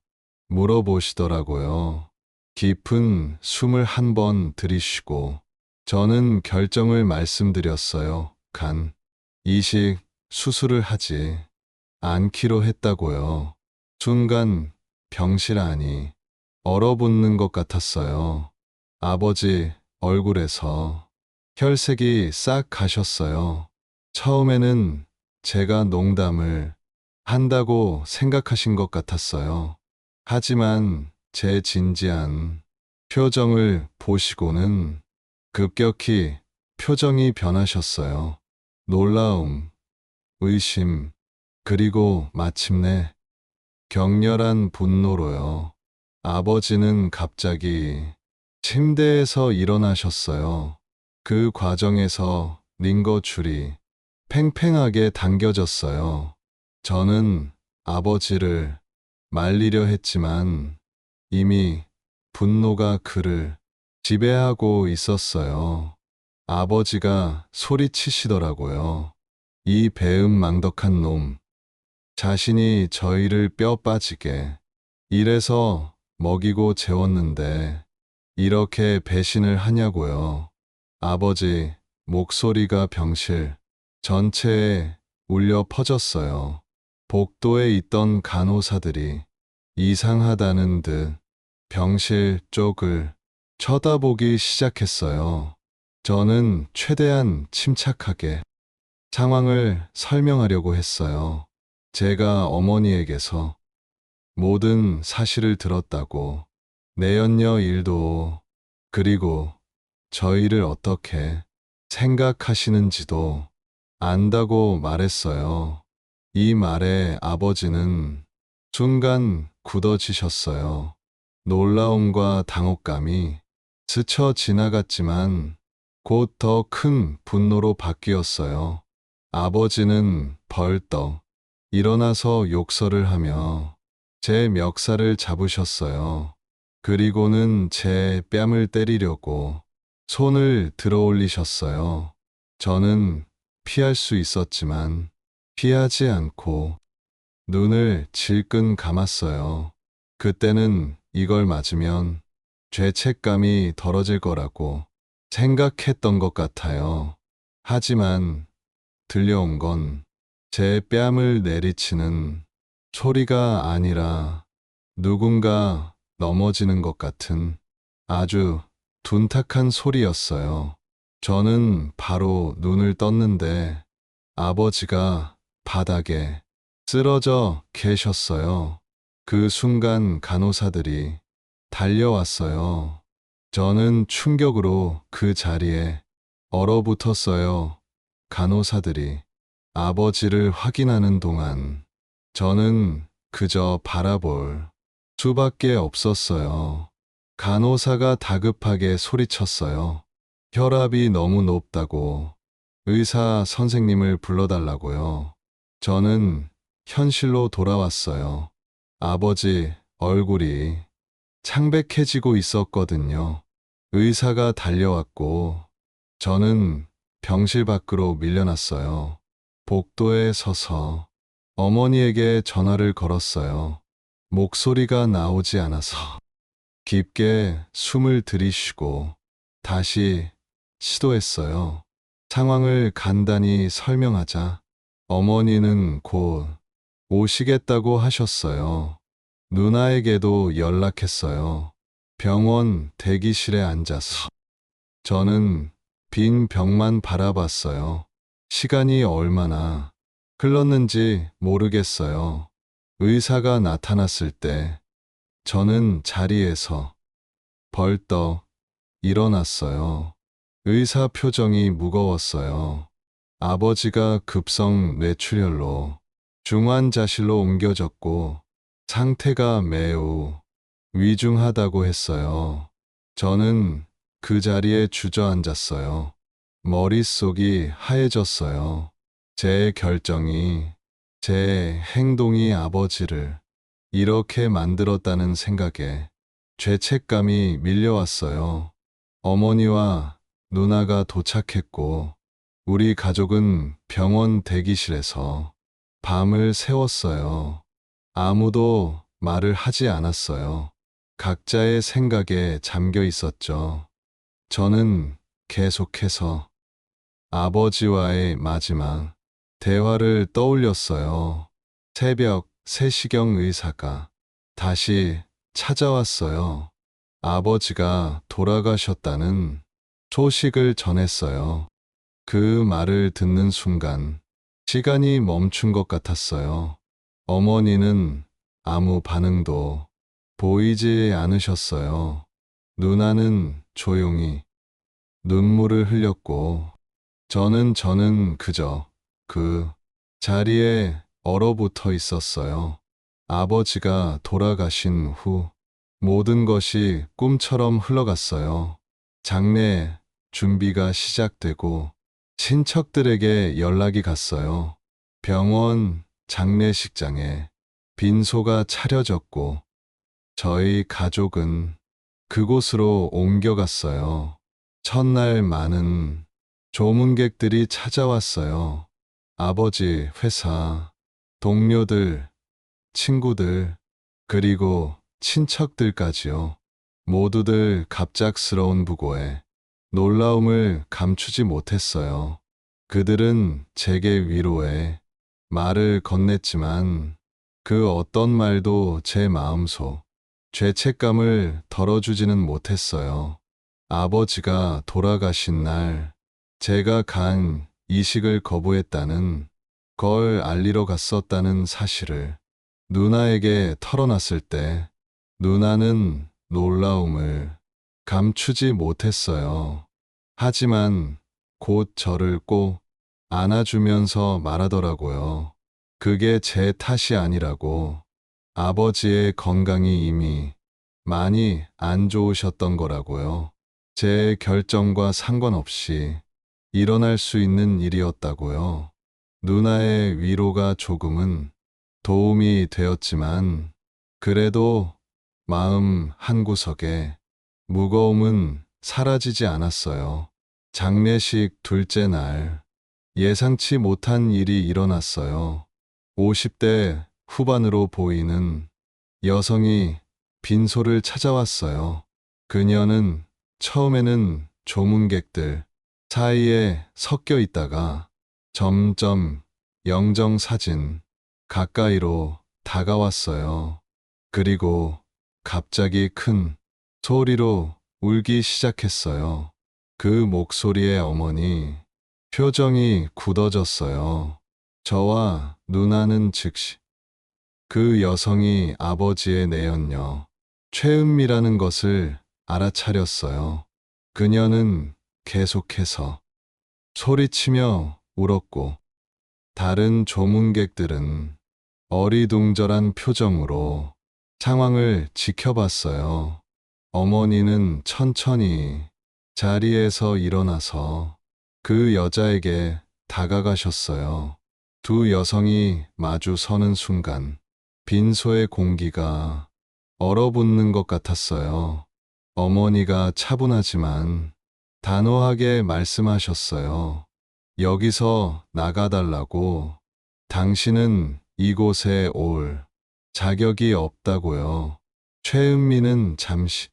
물어보시더라고요. 깊은 숨을 한 번 들이쉬고 저는 결정을 말씀드렸어요. 간 이식 수술을 하지 않기로 했다고요. 순간 병실 안이 얼어붙는 것 같았어요. 아버지 얼굴에서 혈색이 싹 가셨어요. 처음에는 제가 농담을 한다고 생각하신 것 같았어요. 하지만 제 진지한 표정을 보시고는 급격히 표정이 변하셨어요. 놀라움, 의심, 그리고 마침내 격렬한 분노로요. 아버지는 갑자기 침대에서 일어나셨어요. 그 과정에서 링거 줄이 팽팽하게 당겨졌어요. 저는 아버지를 말리려 했지만 이미 분노가 그를 지배하고 있었어요. 아버지가 소리치시더라고요. 이 배은망덕한 놈. 자신이 저희를 뼈 빠지게 일해서 먹이고 재웠는데 이렇게 배신을 하냐고요. 아버지 목소리가 병실 전체에 울려 퍼졌어요. 복도에 있던 간호사들이 이상하다는 듯 병실 쪽을 쳐다보기 시작했어요. 저는 최대한 침착하게 상황을 설명하려고 했어요. 제가 어머니에게서 모든 사실을 들었다고, 내연녀 일도, 그리고 저희를 어떻게 생각하시는지도 안다고 말했어요. 이 말에 아버지는 순간 굳어지셨어요. 놀라움과 당혹감이 스쳐 지나갔지만 곧 더 큰 분노로 바뀌었어요. 아버지는 벌떡 일어나서 욕설을 하며 제 멱살을 잡으셨어요. 그리고는 제 뺨을 때리려고 손을 들어 올리셨어요. 저는 피할 수 있었지만 피하지 않고 눈을 질끈 감았어요. 그때는 이걸 맞으면 죄책감이 덜어질 거라고 생각했던 것 같아요. 하지만 들려온 건 제 뺨을 내리치는 소리가 아니라 누군가 넘어지는 것 같은 아주 둔탁한 소리였어요. 저는 바로 눈을 떴는데 아버지가 바닥에 쓰러져 계셨어요. 그 순간 간호사들이 달려왔어요. 저는 충격으로 그 자리에 얼어붙었어요. 간호사들이 아버지를 확인하는 동안 저는 그저 바라볼 수밖에 없었어요. 간호사가 다급하게 소리쳤어요. 혈압이 너무 높다고 의사 선생님을 불러달라고요. 저는 현실로 돌아왔어요. 아버지 얼굴이 창백해지고 있었거든요. 의사가 달려왔고 저는 병실 밖으로 밀려났어요. 복도에 서서 어머니에게 전화를 걸었어요. 목소리가 나오지 않아서 깊게 숨을 들이쉬고 다시 시도했어요. 상황을 간단히 설명하자 어머니는 곧 오시겠다고 하셨어요. 누나에게도 연락했어요. 병원 대기실에 앉아서 저는 빈 벽만 바라봤어요. 시간이 얼마나 흘렀는지 모르겠어요. 의사가 나타났을 때 저는 자리에서 벌떡 일어났어요. 의사 표정이 무거웠어요. 아버지가 급성 뇌출혈로 중환자실로 옮겨졌고 상태가 매우 위중하다고 했어요. 저는 그 자리에 주저앉았어요. 머릿속이 하얘졌어요. 제 결정이, 제 행동이 아버지를 이렇게 만들었다는 생각에 죄책감이 밀려왔어요. 어머니와 누나가 도착했고 우리 가족은 병원 대기실에서 밤을 새웠어요. 아무도 말을 하지 않았어요. 각자의 생각에 잠겨 있었죠. 저는 계속해서 아버지와의 마지막 대화를 떠올렸어요. 새벽 3시경 의사가 다시 찾아왔어요. 아버지가 돌아가셨다는 소식을 전했어요. 그 말을 듣는 순간 시간이 멈춘 것 같았어요. 어머니는 아무 반응도 보이지 않으셨어요. 누나는 조용히 눈물을 흘렸고 저는 그저 그 자리에 얼어붙어 있었어요. 아버지가 돌아가신 후 모든 것이 꿈처럼 흘러갔어요. 장례 준비가 시작되고 친척들에게 연락이 갔어요. 병원 장례식장에 빈소가 차려졌고 저희 가족은 그곳으로 옮겨갔어요. 첫날 많은 조문객들이 찾아왔어요. 아버지 회사, 동료들, 친구들, 그리고 친척들까지요. 모두들 갑작스러운 부고에 놀라움을 감추지 못했어요. 그들은 제게 위로의 말을 건넸지만 그 어떤 말도 제 마음속 죄책감을 덜어주지는 못했어요. 아버지가 돌아가신 날 제가 간 이식을 거부했다는 걸 알리러 갔었다는 사실을 누나에게 털어놨을 때 누나는 놀라움을 감추지 못했어요. 하지만 곧 저를 꼭 안아주면서 말하더라고요. 그게 제 탓이 아니라고. 아버지의 건강이 이미 많이 안 좋으셨던 거라고요. 제 결정과 상관없이 일어날 수 있는 일이었다고요. 누나의 위로가 조금은 도움이 되었지만 그래도 마음 한구석에 무거움은 사라지지 않았어요. 장례식 둘째 날 예상치 못한 일이 일어났어요. 50대 후반으로 보이는 여성이 빈소를 찾아왔어요. 그녀는 처음에는 조문객들 사이에 섞여 있다가 점점 영정사진 가까이로 다가왔어요. 그리고 갑자기 큰 소리로 울기 시작했어요. 그 목소리에 어머니 표정이 굳어졌어요. 저와 누나는 즉시 그 여성이 아버지의 내연녀 최은미라는 것을 알아차렸어요. 그녀는 계속해서 소리치며 울었고 다른 조문객들은 어리둥절한 표정으로 상황을 지켜봤어요. 어머니는 천천히 자리에서 일어나서 그 여자에게 다가가셨어요. 두 여성이 마주 서는 순간 빈소의 공기가 얼어붙는 것 같았어요. 어머니가 차분하지만 단호하게 말씀하셨어요. 여기서 나가달라고. 당신은 이곳에 올 자격이 없다고요. 최은미는 잠시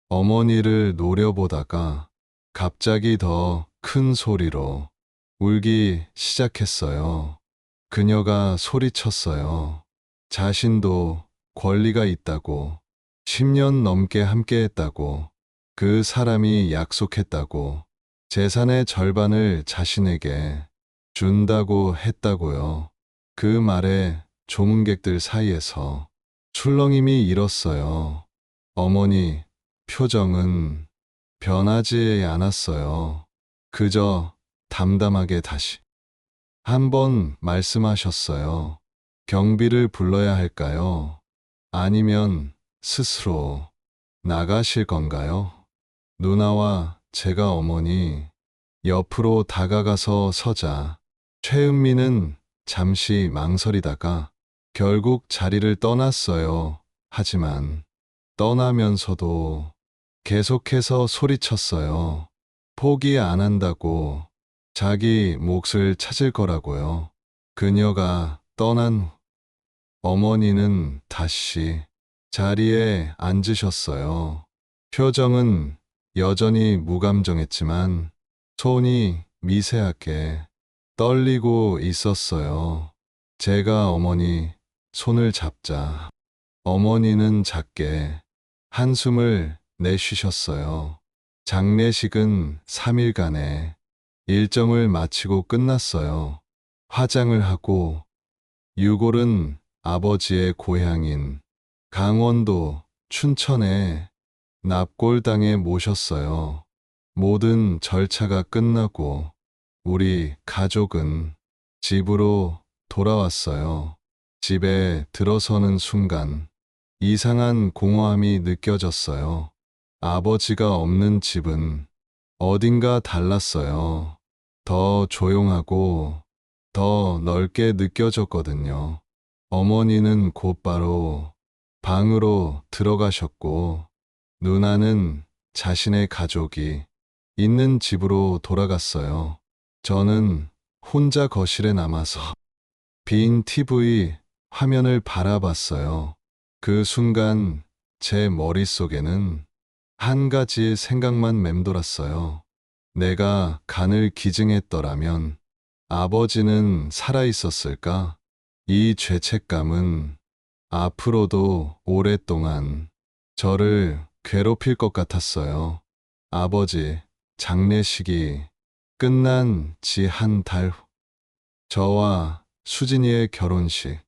어머니를 노려보다가 갑자기 더 큰 소리로 울기 시작했어요. 그녀가 소리쳤어요. 자신도 권리가 있다고, 10년 넘게 함께했다고, 그 사람이 약속했다고, 재산의 절반을 자신에게 준다고 했다고요. 그 말에 조문객들 사이에서 출렁임이 일었어요. 어머니 표정은 변하지 않았어요. 그저 담담하게 다시 한 번 말씀하셨어요. 경비를 불러야 할까요? 아니면 스스로 나가실 건가요? 누나와 제가 어머니 옆으로 다가가서 서자 최은미는 잠시 망설이다가 결국 자리를 떠났어요. 하지만 떠나면서도 계속해서 소리쳤어요. 포기 안 한다고, 자기 몫을 찾을 거라고요. 그녀가 떠난 후 어머니는 다시 자리에 앉으셨어요. 표정은 여전히 무감정했지만 손이 미세하게 떨리고 있었어요. 제가 어머니 손을 잡자 어머니는 작게 한숨을 내쉬셨어요. 장례식은 3일간의 일정을 마치고 끝났어요. 화장을 하고 유골은 아버지의 고향인 강원도 춘천의 납골당에 모셨어요. 모든 절차가 끝나고 우리 가족은 집으로 돌아왔어요. 집에 들어서는 순간 이상한 공허함이 느껴졌어요. 아버지가 없는 집은 어딘가 달랐어요. 더 조용하고 더 넓게 느껴졌거든요. 어머니는 곧바로 방으로 들어가셨고 누나는 자신의 가족이 있는 집으로 돌아갔어요. 저는 혼자 거실에 남아서 빈 TV 화면을 바라봤어요. 그 순간 제 머릿속에는 한 가지 생각만 맴돌았어요. 내가 간을 기증했더라면 아버지는 살아있었을까? 이 죄책감은 앞으로도 오랫동안 저를 괴롭힐 것 같았어요. 아버지 장례식이 끝난 지 한 달 후, 저와 수진이의 결혼식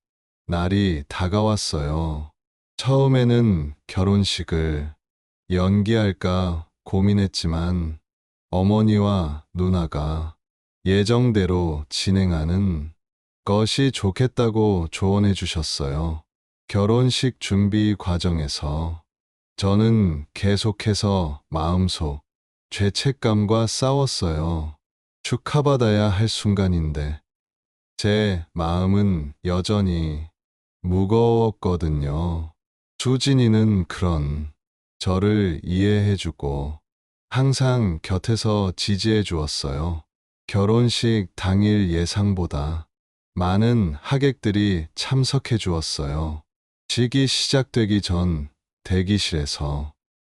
날이 다가왔어요. 처음에는 결혼식을 연기할까 고민했지만 어머니와 누나가 예정대로 진행하는 것이 좋겠다고 조언해 주셨어요. 결혼식 준비 과정에서 저는 계속해서 마음속 죄책감과 싸웠어요. 축하받아야 할 순간인데 제 마음은 여전히 무거웠거든요. 수진이는 그런 저를 이해해주고 항상 곁에서 지지해 주었어요. 결혼식 당일 예상보다 많은 하객들이 참석해 주었어요. 식이 시작되기 전 대기실에서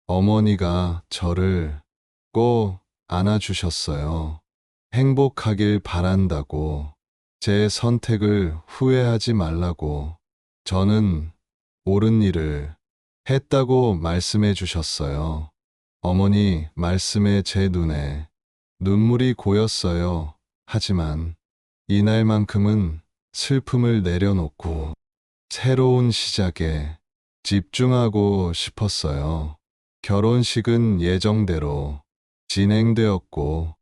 어머니가 저를 꼭 안아주셨어요. 행복하길 바란다고, 제 선택을 후회하지 말라고, 저는 옳은 일을 했다고 말씀해 주셨어요. 어머니 말씀에 제 눈에 눈물이 고였어요. 하지만 이날만큼은 슬픔을 내려놓고 새로운 시작에 집중하고 싶었어요. 결혼식은 예정대로 진행되었고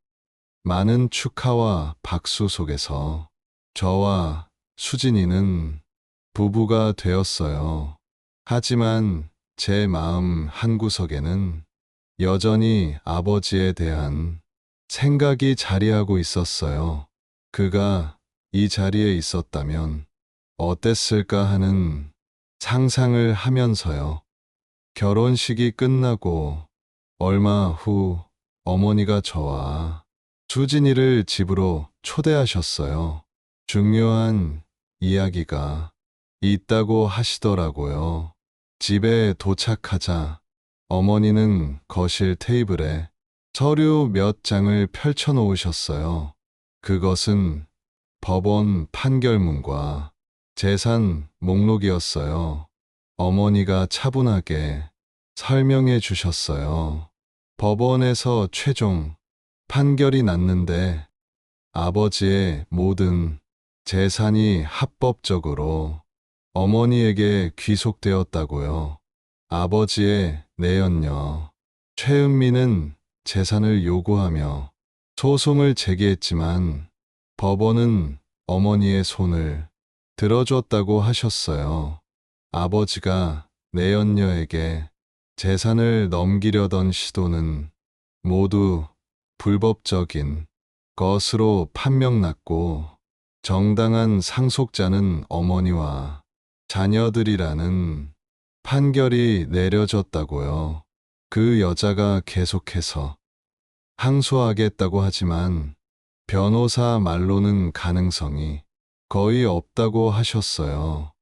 많은 축하와 박수 속에서 저와 수진이는 부부가 되었어요. 하지만 제 마음 한구석에는 여전히 아버지에 대한 생각이 자리하고 있었어요. 그가 이 자리에 있었다면 어땠을까 하는 상상을 하면서요. 결혼식이 끝나고 얼마 후 어머니가 저와 수진이를 집으로 초대하셨어요. 중요한 이야기가 있다고 하시더라고요. 집에 도착하자 어머니는 거실 테이블에 서류 몇 장을 펼쳐 놓으셨어요. 그것은 법원 판결문과 재산 목록이었어요. 어머니가 차분하게 설명해 주셨어요. 법원에서 최종 판결이 났는데 아버지의 모든 재산이 합법적으로 어머니에게 귀속되었다고요. 아버지의 내연녀 최은미는 재산을 요구하며 소송을 제기했지만 법원은 어머니의 손을 들어줬다고 하셨어요. 아버지가 내연녀에게 재산을 넘기려던 시도는 모두 불법적인 것으로 판명났고 정당한 상속자는 어머니와 자녀들이라는 판결이 내려졌다고요. 그 여자가 계속해서 항소하겠다고 하지만 변호사 말로는 가능성이 거의 없다고 하셨어요.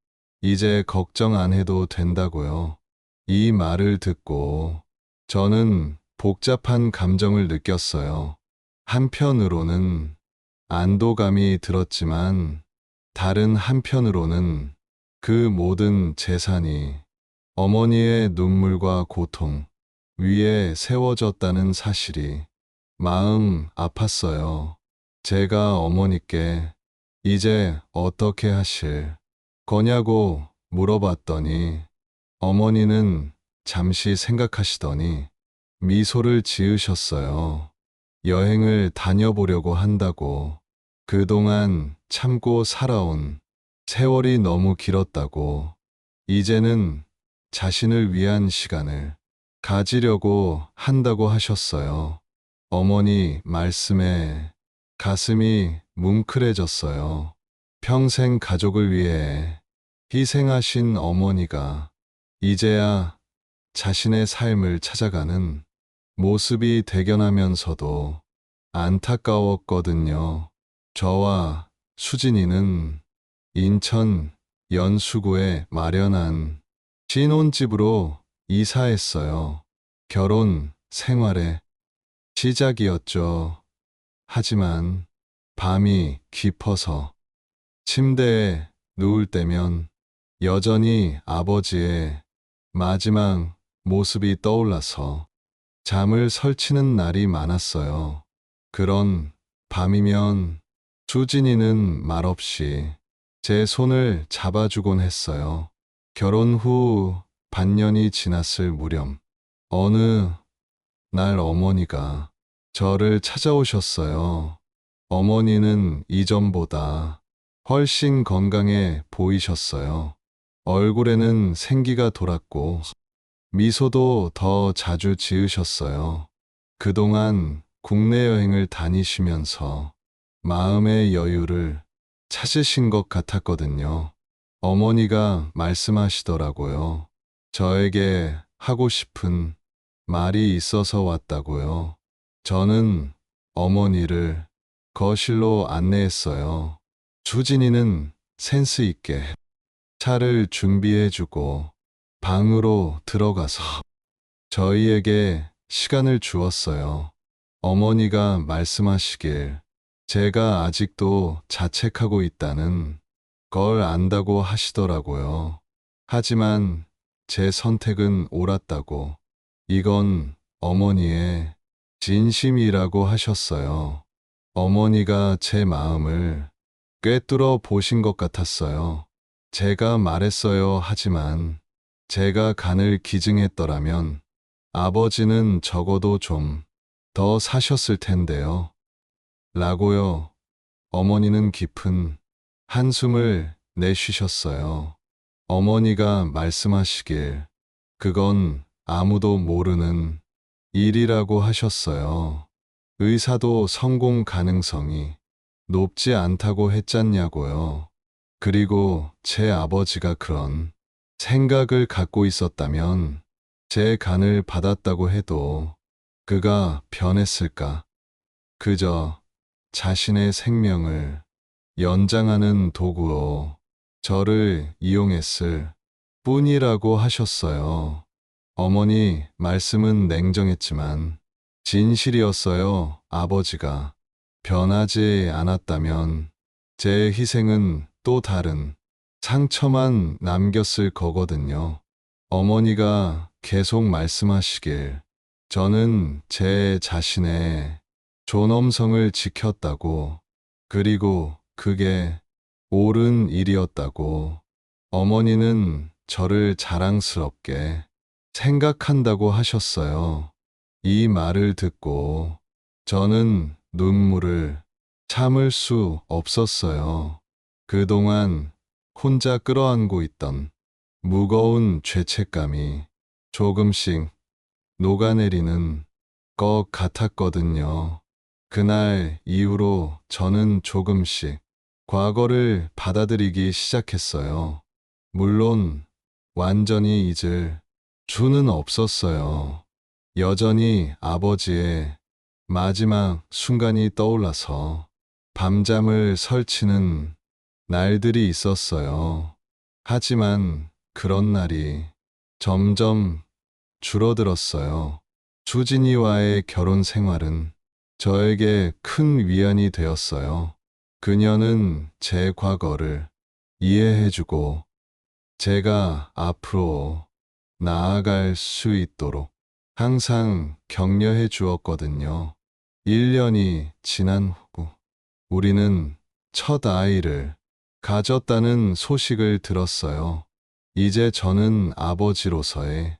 이제 걱정 안 해도 된다고요. 이 말을 듣고 저는 복잡한 감정을 느꼈어요. 한편으로는 안도감이 들었지만 다른 한편으로는 그 모든 재산이 어머니의 눈물과 고통 위에 세워졌다는 사실이 마음 아팠어요. 제가 어머니께 이제 어떻게 하실 거냐고 물어봤더니 어머니는 잠시 생각하시더니 미소를 지으셨어요. 여행을 다녀보려고 한다고, 그동안 참고 살아온 세월이 너무 길었다고, 이제는 자신을 위한 시간을 가지려고 한다고 하셨어요. 어머니 말씀에 가슴이 뭉클해졌어요. 평생 가족을 위해 희생하신 어머니가 이제야 자신의 삶을 찾아가는 모습이 대견하면서도 안타까웠거든요. 저와 수진이는 인천 연수구에 마련한 신혼집으로 이사했어요. 결혼 생활의 시작이었죠. 하지만 밤이 깊어서 침대에 누울 때면 여전히 아버지의 마지막 모습이 떠올라서 잠을 설치는 날이 많았어요. 그런 밤이면 수진이는 말없이 제 손을 잡아주곤 했어요. 결혼 후 반년이 지났을 무렵 어느 날 어머니가 저를 찾아오셨어요. 어머니는 이전보다 훨씬 건강해 보이셨어요. 얼굴에는 생기가 돌았고 미소도 더 자주 지으셨어요. 그동안 국내 여행을 다니시면서 마음의 여유를 찾으신 것 같았거든요. 어머니가 말씀하시더라고요. 저에게 하고 싶은 말이 있어서 왔다고요. 저는 어머니를 거실로 안내했어요. 수진이는 센스 있게 차를 준비해주고 방으로 들어가서 저희에게 시간을 주었어요. 어머니가 말씀하시길 제가 아직도 자책하고 있다는 걸 안다고 하시더라고요. 하지만 제 선택은 옳았다고, 이건 어머니의 진심이라고 하셨어요. 어머니가 제 마음을 꿰뚫어 보신 것 같았어요. 제가 말했어요. 하지만 제가 간을 기증했더라면 아버지는 적어도 좀 더 사셨을 텐데요. 라고요. 어머니는 깊은 한숨을 내쉬셨어요. 어머니가 말씀하시길 그건 아무도 모르는 일이라고 하셨어요. 의사도 성공 가능성이 높지 않다고 했잖냐고요. 그리고 제 아버지가 그런 생각을 갖고 있었다면 제 간을 받았다고 해도 그가 변했을까? 그저 자신의 생명을 연장하는 도구로 저를 이용했을 뿐이라고 하셨어요. 어머니 말씀은 냉정했지만 진실이었어요. 아버지가 변하지 않았다면 제 희생은 또 다른 상처만 남겼을 거거든요. 어머니가 계속 말씀하시길 저는 제 자신의 존엄성을 지켰다고, 그리고 그게 옳은 일이었다고, 어머니는 저를 자랑스럽게 생각한다고 하셨어요. 이 말을 듣고 저는 눈물을 참을 수 없었어요. 그동안 혼자 끌어안고 있던 무거운 죄책감이 조금씩 녹아내리는 것 같았거든요. 그날 이후로 저는 조금씩 과거를 받아들이기 시작했어요. 물론 완전히 잊을 수는 없었어요. 여전히 아버지의 마지막 순간이 떠올라서 밤잠을 설치는 날들이 있었어요. 하지만 그런 날이 점점 줄어들었어요. 수진이와의 결혼 생활은 저에게 큰 위안이 되었어요. 그녀는 제 과거를 이해해주고 제가 앞으로 나아갈 수 있도록 항상 격려해 주었거든요. 1년이 지난 후 우리는 첫 아이를 가졌다는 소식을 들었어요. 이제 저는 아버지로서의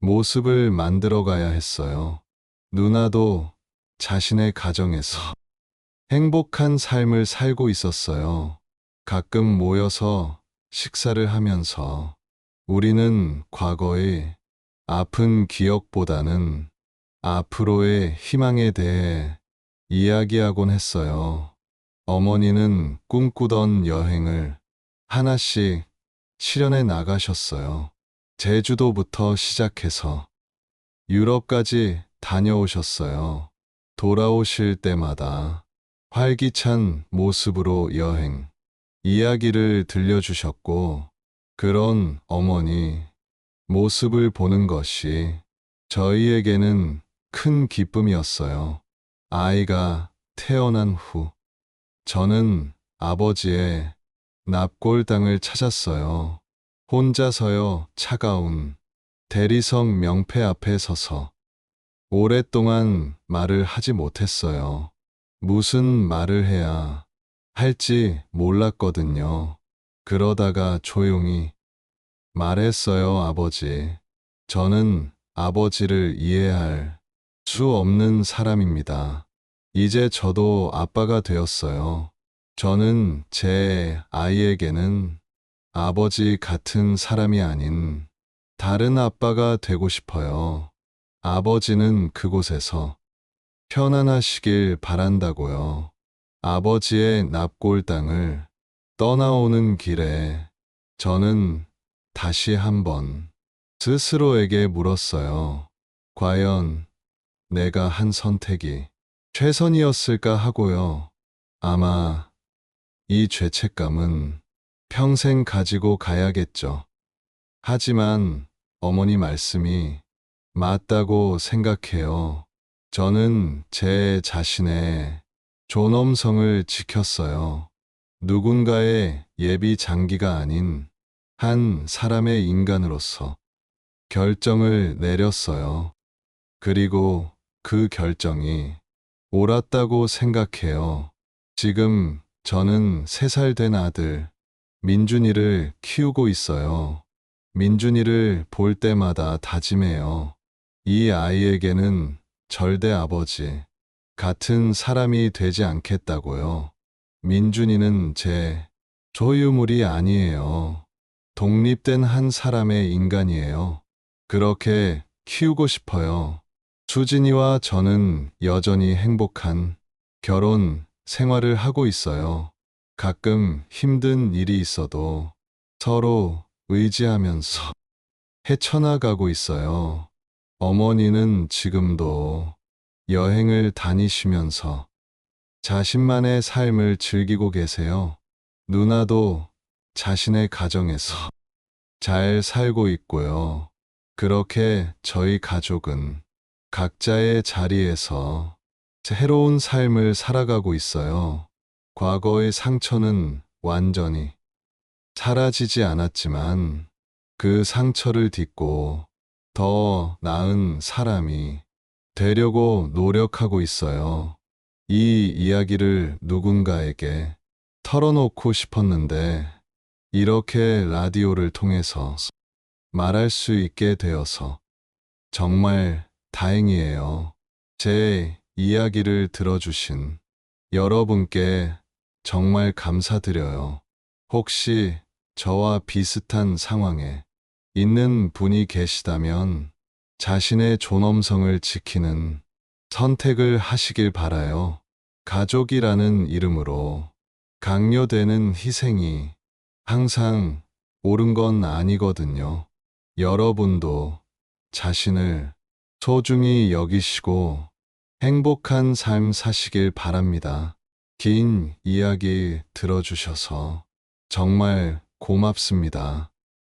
모습을 만들어 가야 했어요. 누나도 자신의 가정에서 행복한 삶을 살고 있었어요. 가끔 모여서 식사를 하면서 우리는 과거의 아픈 기억보다는 앞으로의 희망에 대해 이야기하곤 했어요. 어머니는 꿈꾸던 여행을 하나씩 실현해 나가셨어요. 제주도부터 시작해서 유럽까지 다녀오셨어요. 돌아오실 때마다 활기찬 모습으로 여행 이야기를 들려주셨고, 그런 어머니 모습을 보는 것이 저희에게는 큰 기쁨이었어요. 아이가 태어난 후 저는 아버지의 납골당을 찾았어요. 혼자서요. 차가운 대리석 명패 앞에 서서 오랫동안 말을 하지 못했어요. 무슨 말을 해야 할지 몰랐거든요. 그러다가 조용히 말했어요. 아버지, 저는 아버지를 이해할 수 없는 사람입니다. 이제 저도 아빠가 되었어요. 저는 제 아이에게는 아버지 같은 사람이 아닌 다른 아빠가 되고 싶어요. 아버지는 그곳에서 편안하시길 바란다고요. 아버지의 납골 땅을 떠나오는 길에 저는 다시 한번 스스로에게 물었어요. 과연 내가 한 선택이 최선이었을까 하고요. 아마 이 죄책감은 평생 가지고 가야겠죠. 하지만 어머니 말씀이 맞다고 생각해요. 저는 제 자신의 존엄성을 지켰어요. 누군가의 예비 장기가 아닌 한 사람의 인간으로서 결정을 내렸어요. 그리고 그 결정이 옳았다고 생각해요. 지금 저는 3살 된 아들 민준이를 키우고 있어요. 민준이를 볼 때마다 다짐해요. 이 아이에게는 절대 아버지 같은 사람이 되지 않겠다고요. 민준이는 제 소유물이 아니에요. 독립된 한 사람의 인간이에요. 그렇게 키우고 싶어요. 수진이와 저는 여전히 행복한 결혼 생활을 하고 있어요. 가끔 힘든 일이 있어도 서로 의지하면서 헤쳐나가고 있어요. 어머니는 지금도 여행을 다니시면서 자신만의 삶을 즐기고 계세요. 누나도 자신의 가정에서 잘 살고 있고요. 그렇게 저희 가족은 각자의 자리에서 새로운 삶을 살아가고 있어요. 과거의 상처는 완전히 사라지지 않았지만 그 상처를 딛고 더 나은 사람이 되려고 노력하고 있어요. 이 이야기를 누군가에게 털어놓고 싶었는데 이렇게 라디오를 통해서 말할 수 있게 되어서 정말 다행이에요. 제 이야기를 들어주신 여러분께 정말 감사드려요. 혹시 저와 비슷한 상황에 있는 분이 계시다면 자신의 존엄성을 지키는 선택을 하시길 바라요. 가족이라는 이름으로 강요되는 희생이 항상 옳은 건 아니거든요. 여러분도 자신을 소중히 여기시고 행복한 삶 사시길 바랍니다. 긴 이야기 들어주셔서 정말 고맙습니다.